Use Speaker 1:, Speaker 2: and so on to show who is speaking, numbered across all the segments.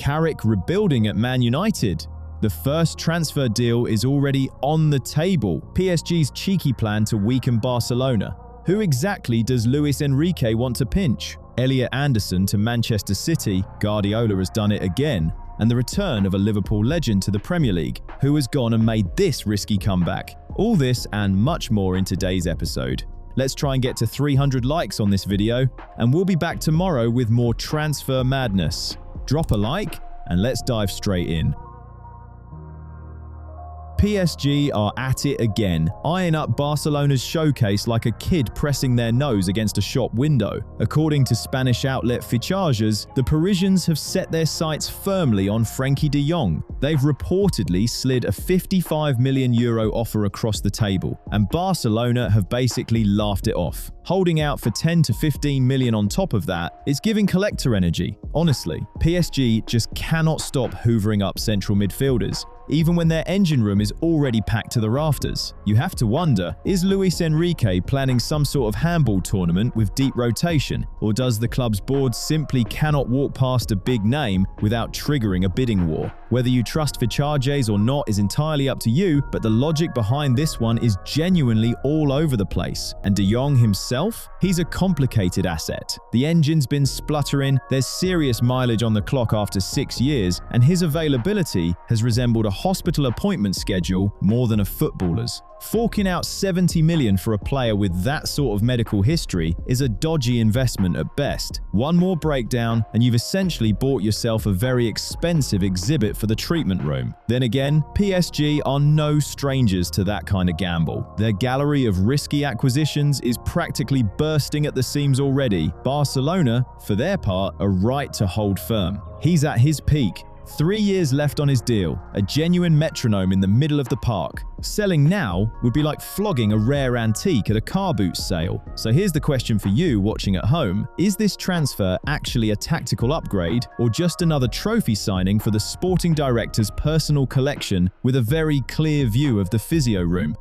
Speaker 1: Carrick rebuilding at Man United. The first transfer deal is already on the table. PSG's cheeky plan to weaken Barcelona. Who exactly does Luis Enrique want to pinch? Elliott Anderson to Manchester City, Guardiola has done it again, and the return of a Liverpool legend to the Premier League, who has gone and made this risky comeback. All this and much more in today's episode. Let's try and get to 300 likes on this video, and we'll be back tomorrow with more transfer madness. Drop a like, and let's dive straight in. PSG are at it again, eyeing up Barcelona's showcase like a kid pressing their nose against a shop window. According to Spanish outlet Fichajes, the Parisians have set their sights firmly on Frenkie de Jong. They've reportedly slid a €55 million offer across the table, and Barcelona have basically laughed it off. Holding out for 10 to 15 million on top of that is giving collector energy. Honestly, PSG just cannot stop hoovering up central midfielders, even when their engine room is already packed to the rafters. You have to wonder, is Luis Enrique planning some sort of handball tournament with deep rotation, or does the club's board simply cannot walk past a big name without triggering a bidding war? Whether you trust Fichajes or not is entirely up to you, but the logic behind this one is genuinely all over the place. And de Jong himself? He's a complicated asset. The engine's been spluttering, there's serious mileage on the clock after 6 years, and his availability has resembled a hospital appointment schedule more than a footballer's. Forking out 70 million for a player with that sort of medical history is a dodgy investment at best. One more breakdown and you've essentially bought yourself a very expensive exhibit for the treatment room. Then again, PSG are no strangers to that kind of gamble. Their gallery of risky acquisitions is practically bursting at the seams already. Barcelona, for their part, are right to hold firm. He's at his peak. 3 years left on his deal, a genuine metronome in the middle of the park. Selling now would be like flogging a rare antique at a car boot sale. So here's the question for you watching at home. Is this transfer actually a tactical upgrade, or just another trophy signing for the sporting director's personal collection with a very clear view of the physio room?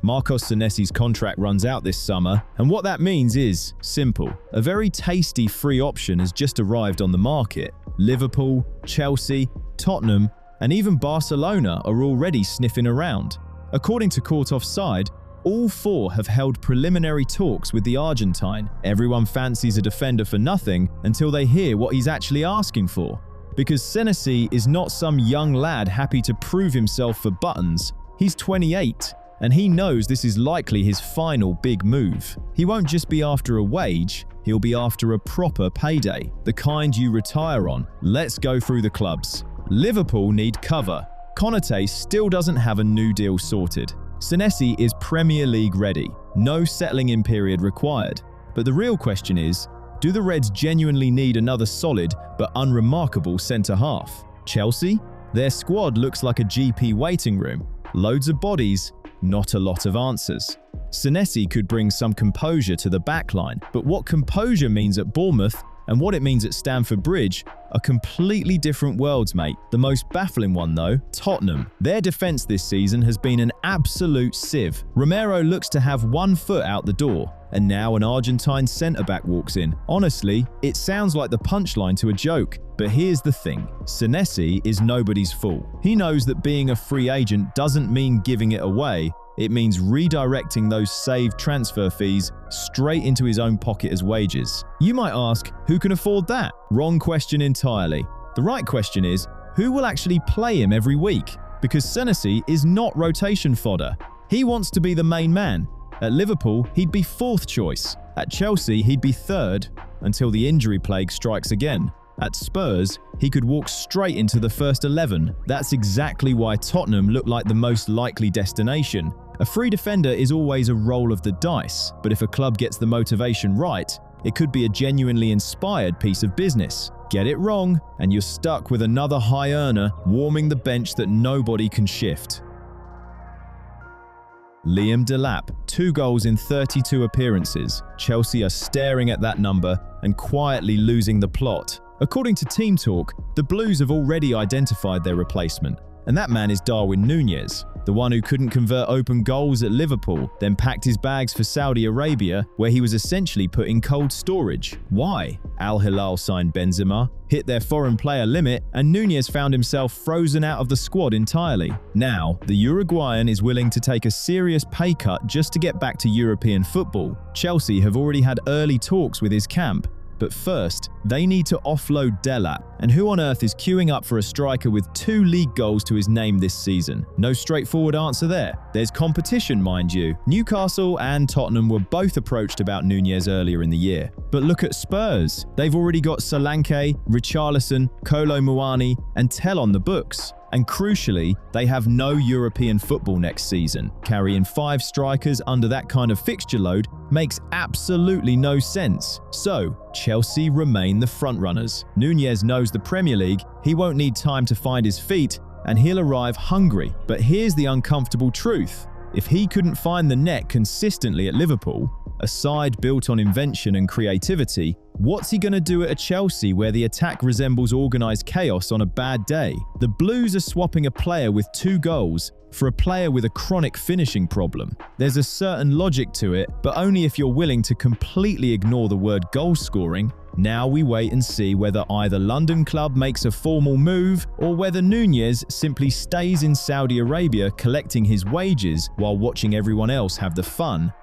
Speaker 1: Marcos Senesi's contract runs out this summer, and what that means is simple. A very tasty free option has just arrived on the market. Liverpool, Chelsea, Tottenham, and even Barcelona are already sniffing around. According to Court Offside, all four have held preliminary talks with the Argentine. Everyone fancies a defender for nothing until they hear what he's actually asking for. Because Senesi is not some young lad happy to prove himself for buttons. He's 28. And he knows this is likely his final big move. He won't just be after a wage, he'll be after a proper payday, the kind you retire on. Let's go through the clubs. Liverpool need cover. Konate still doesn't have a new deal sorted. Senesi is Premier League ready, no settling in period required. But the real question is, do the Reds genuinely need another solid but unremarkable centre-half? Chelsea? Their squad looks like a GP waiting room. Loads of bodies, not a lot of answers. Senesi could bring some composure to the backline, but what composure means at Bournemouth and what it means at Stamford Bridge are completely different worlds, mate. The most baffling one though, Tottenham. Their defence this season has been an absolute sieve. Romero looks to have 1 foot out the door, and now an Argentine centre-back walks in. Honestly, it sounds like the punchline to a joke. But here's the thing, Senesi is nobody's fool. He knows that being a free agent doesn't mean giving it away. It means redirecting those saved transfer fees straight into his own pocket as wages. You might ask, who can afford that? Wrong question entirely. The right question is, who will actually play him every week? Because Senesi is not rotation fodder. He wants to be the main man. At Liverpool, he'd be 4th choice. At Chelsea, he'd be 3rd, until the injury plague strikes again. At Spurs, he could walk straight into the first 11. That's exactly why Tottenham look like the most likely destination. A free defender is always a roll of the dice, but if a club gets the motivation right, it could be a genuinely inspired piece of business. Get it wrong, and you're stuck with another high earner warming the bench that nobody can shift. Liam Delap, 2 goals in 32 appearances. Chelsea are staring at that number and quietly losing the plot. According to Team Talk, the Blues have already identified their replacement. and that man is Darwin Nunes, the one who couldn't convert open goals at Liverpool, then packed his bags for Saudi Arabia, where he was essentially put in cold storage. Why? Al Hilal signed Benzema, hit their foreign player limit, and Nunes found himself frozen out of the squad entirely. Now, the Uruguayan is willing to take a serious pay cut just to get back to European football. Chelsea have already had early talks with his camp, but first, they need to offload Delap. And who on earth is queuing up for a striker with 2 league goals to his name this season? No straightforward answer there. There's competition, mind you. Newcastle and Tottenham were both approached about Nunes earlier in the year. But look at Spurs. They've already got Solanke, Richarlison, Kolo Muani, and Tell on the books. And crucially, they have no European football next season. Carrying 5 strikers under that kind of fixture load makes absolutely no sense. So, Chelsea remain the frontrunners. Nunes knows the Premier League, he won't need time to find his feet, and he'll arrive hungry. But here's the uncomfortable truth. If he couldn't find the net consistently at Liverpool, a side built on invention and creativity, what's he going to do at a Chelsea where the attack resembles organised chaos on a bad day? The Blues are swapping a player with 2 goals for a player with a chronic finishing problem. There's a certain logic to it, but only if you're willing to completely ignore the word goal scoring. Now we wait and see whether either London club makes a formal move or whether Nunes simply stays in Saudi Arabia collecting his wages while watching everyone else have the fun.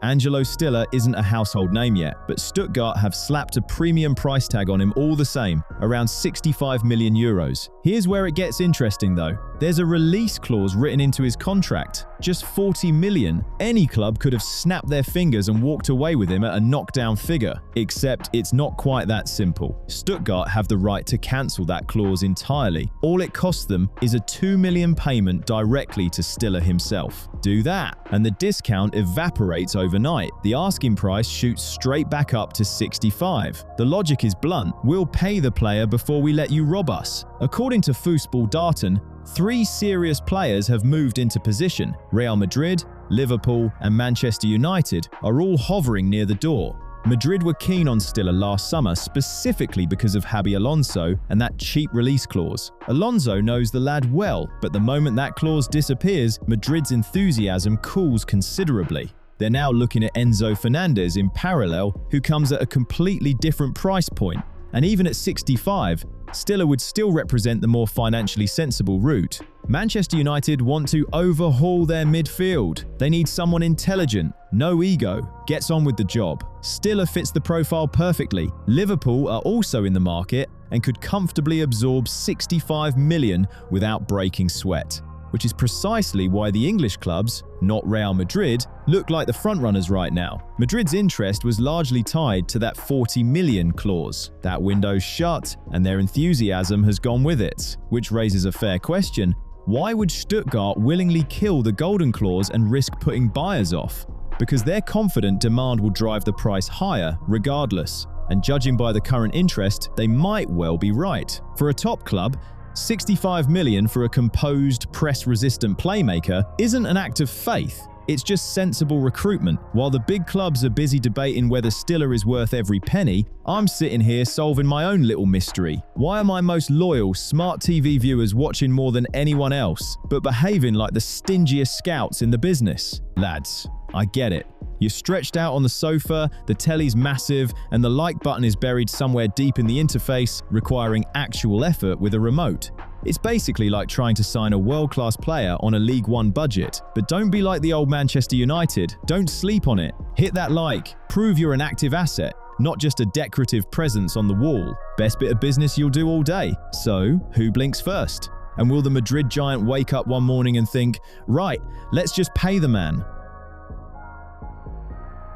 Speaker 1: Angelo Stiller isn't a household name yet, but Stuttgart have slapped a premium price tag on him all the same, around 65 million euros. Here's where it gets interesting though. There's a release clause written into his contract. Just 40 million. Any club could have snapped their fingers and walked away with him at a knockdown figure. Except it's not quite that simple. Stuttgart have the right to cancel that clause entirely. All it costs them is a 2 million payment directly to Stiller himself. Do that, and the discount evaporates overnight. The asking price shoots straight back up to 65. The logic is blunt. We'll pay the player before we let you rob us. According to Football Daten, 3 serious players have moved into position. Real Madrid, Liverpool, and Manchester United are all hovering near the door. Madrid were keen on Stiller last summer specifically because of Xabi Alonso and that cheap release clause. Alonso knows the lad well, but the moment that clause disappears, Madrid's enthusiasm cools considerably. They're now looking at Enzo Fernandez in parallel, who comes at a completely different price point. And even at 65, Stiller would still represent the more financially sensible route. Manchester United want to overhaul their midfield. They need someone intelligent, no ego, gets on with the job. Stiller fits the profile perfectly. Liverpool are also in the market and could comfortably absorb 65 million without breaking sweat, which is precisely why the English clubs, not Real Madrid, look like the frontrunners right now. Madrid's interest was largely tied to that 40 million clause. That window's shut, and their enthusiasm has gone with it, which raises a fair question. Why would Stuttgart willingly kill the golden clause and risk putting buyers off? Because they're confident demand will drive the price higher regardless, and judging by the current interest, they might well be right. For a top club, 65 million for a composed, press-resistant playmaker isn't an act of faith. It's just sensible recruitment. While the big clubs are busy debating whether Stiller is worth every penny, I'm sitting here solving my own little mystery. Why are my most loyal, smart TV viewers watching more than anyone else, but behaving like the stingiest scouts in the business? Lads, I get it. You're stretched out on the sofa, the telly's massive, and the like button is buried somewhere deep in the interface, requiring actual effort with a remote. It's basically like trying to sign a world-class player on a League One budget. But don't be like the old Manchester United. Don't sleep on it. Hit that like. Prove you're an active asset, not just a decorative presence on the wall. Best bit of business you'll do all day. So, who blinks first? And will the Madrid giant wake up one morning and think, right, let's just pay the man?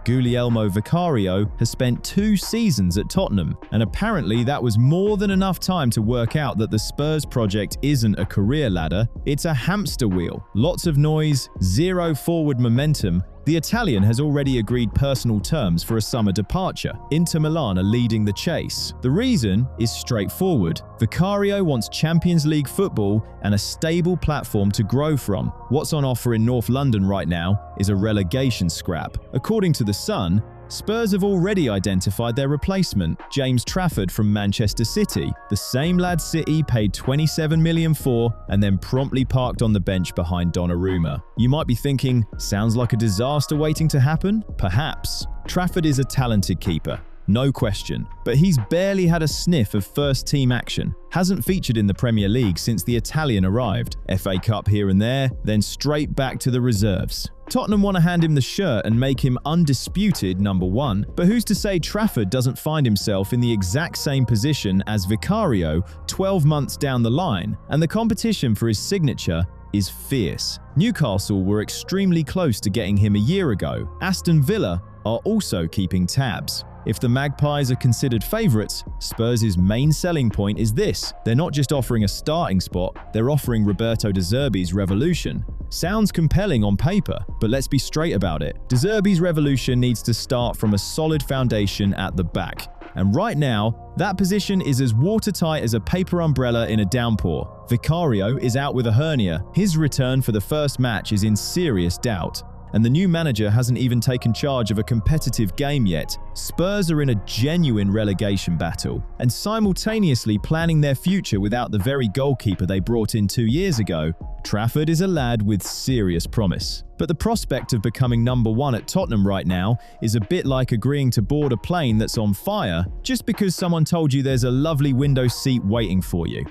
Speaker 1: Guglielmo Vicario has spent 2 seasons at Tottenham, and apparently that was more than enough time to work out that the Spurs project isn't a career ladder, it's a hamster wheel. Lots of noise, zero forward momentum. The Italian has already agreed personal terms for a summer departure. Inter Milan are leading the chase. The reason is straightforward. Vicario wants Champions League football and a stable platform to grow from. What's on offer in North London right now is a relegation scrap. According to The Sun, Spurs have already identified their replacement, James Trafford from Manchester City, the same lad City paid £27 million for and then promptly parked on the bench behind Donnarumma. You might be thinking, sounds like a disaster waiting to happen? Perhaps. Trafford is a talented keeper, no question, but he's barely had a sniff of first-team action. Hasn't featured in the Premier League since the Italian arrived. FA Cup here and there, then straight back to the reserves. Tottenham want to hand him the shirt and make him undisputed number one, but who's to say Trafford doesn't find himself in the exact same position as Vicario 12 months down the line, and the competition for his signature is fierce. Newcastle were extremely close to getting him a year ago. Aston Villa are also keeping tabs. If the Magpies are considered favourites, Spurs' main selling point is this: they're not just offering a starting spot, they're offering Roberto De Zerbi's revolution. Sounds compelling on paper, but let's be straight about it. De Zerbi's revolution needs to start from a solid foundation at the back. And right now, that position is as watertight as a paper umbrella in a downpour. Vicario is out with a hernia. His return for the first match is in serious doubt. And the new manager hasn't even taken charge of a competitive game yet. Spurs are in a genuine relegation battle, and simultaneously planning their future without the very goalkeeper they brought in 2 years ago. Trafford is a lad with serious promise. But the prospect of becoming number one at Tottenham right now is a bit like agreeing to board a plane that's on fire just because someone told you there's a lovely window seat waiting for you.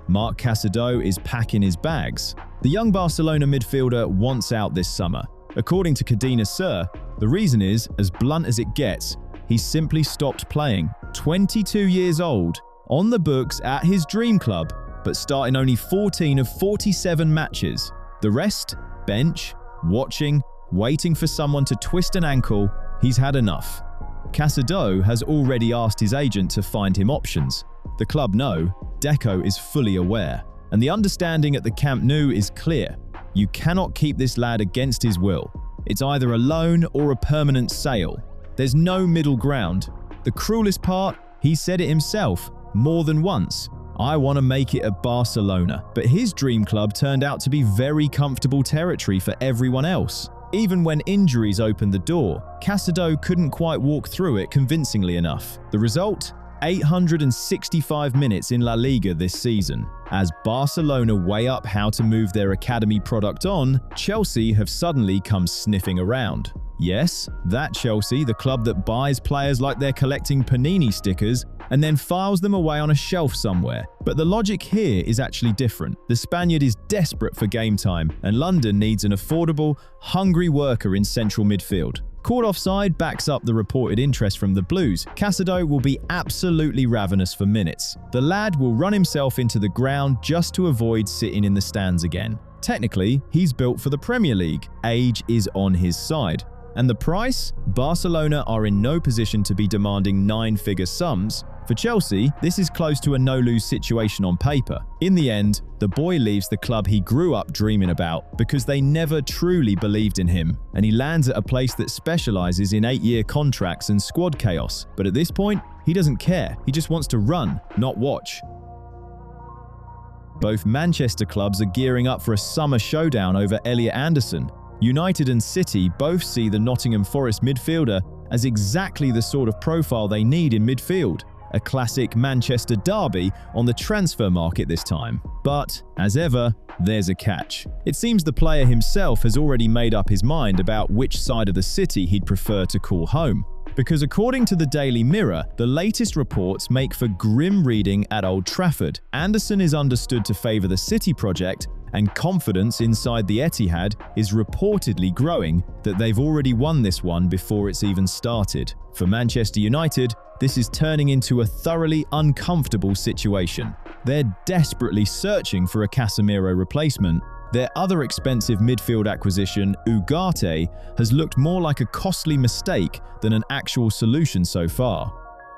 Speaker 1: Marc Casado is packing his bags. The young Barcelona midfielder wants out this summer. According to Cadena Ser, the reason is, as blunt as it gets, he's simply stopped playing. 22 years old, on the books at his dream club, but starting only 14 of 47 matches. The rest? Bench, watching, waiting for someone to twist an ankle. He's had enough. Casado has already asked his agent to find him options. The club know, Deco is fully aware. And the understanding at the Camp Nou is clear. You cannot keep this lad against his will. It's either a loan or a permanent sale. There's no middle ground. The cruelest part, he said it himself, more than once. I want to make it at Barcelona. But his dream club turned out to be very comfortable territory for everyone else. Even when injuries opened the door, Casado couldn't quite walk through it convincingly enough. The result? 865 minutes in La Liga this season. As Barcelona weigh up how to move their academy product on, Chelsea have suddenly come sniffing around. Yes, that Chelsea, the club that buys players like they're collecting Panini stickers and then files them away on a shelf somewhere. But the logic here is actually different. The Spaniard is desperate for game time, and London needs an affordable, hungry worker in central midfield. Caught offside backs up the reported interest from the Blues. Casado will be absolutely ravenous for minutes. The lad will run himself into the ground just to avoid sitting in the stands again. Technically, he's built for the Premier League. Age is on his side. And the price? Barcelona are in no position to be demanding 9-figure sums. For Chelsea, this is close to a no-lose situation on paper. In the end, the boy leaves the club he grew up dreaming about because they never truly believed in him, and he lands at a place that specializes in 8-year contracts and squad chaos. But at this point, he doesn't care. He just wants to run, not watch. Both Manchester clubs are gearing up for a summer showdown over Elliott Anderson. United and City both see the Nottingham Forest midfielder as exactly the sort of profile they need in midfield. A classic Manchester derby on the transfer market this time. But, as ever, there's a catch. It seems the player himself has already made up his mind about which side of the city he'd prefer to call home. Because according to the Daily Mirror, the latest reports make for grim reading at Old Trafford. Anderson is understood to favour the City project, and confidence inside the Etihad is reportedly growing that they've already won this one before it's even started. For Manchester United, this is turning into a thoroughly uncomfortable situation. They're desperately searching for a Casemiro replacement. Their other expensive midfield acquisition, Ugarte, has looked more like a costly mistake than an actual solution so far.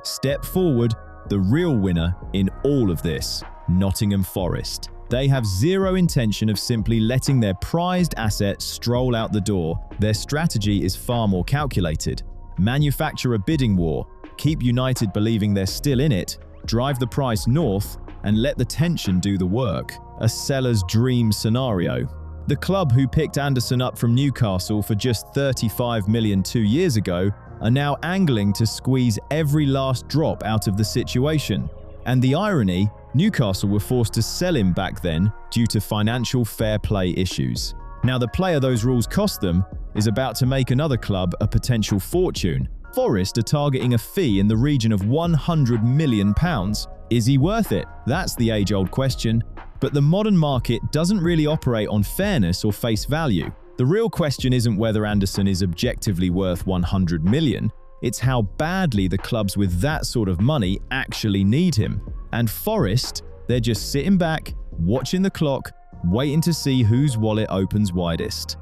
Speaker 1: Step forward, the real winner in all of this, Nottingham Forest. They have zero intention of simply letting their prized asset stroll out the door. Their strategy is far more calculated. Manufacture a bidding war, keep United believing they're still in it, drive the price north, and let the tension do the work. A seller's dream scenario. The club who picked Anderson up from Newcastle for just 35 million 2 years ago are now angling to squeeze every last drop out of the situation. And the irony, Newcastle were forced to sell him back then due to financial fair play issues. Now the player those rules cost them is about to make another club a potential fortune. Forest are targeting a fee in the region of £100 million. Is he worth it? That's the age-old question. But the modern market doesn't really operate on fairness or face value. The real question isn't whether Anderson is objectively worth 100 million, it's how badly the clubs with that sort of money actually need him. And Forest, they're just sitting back, watching the clock, waiting to see whose wallet opens widest.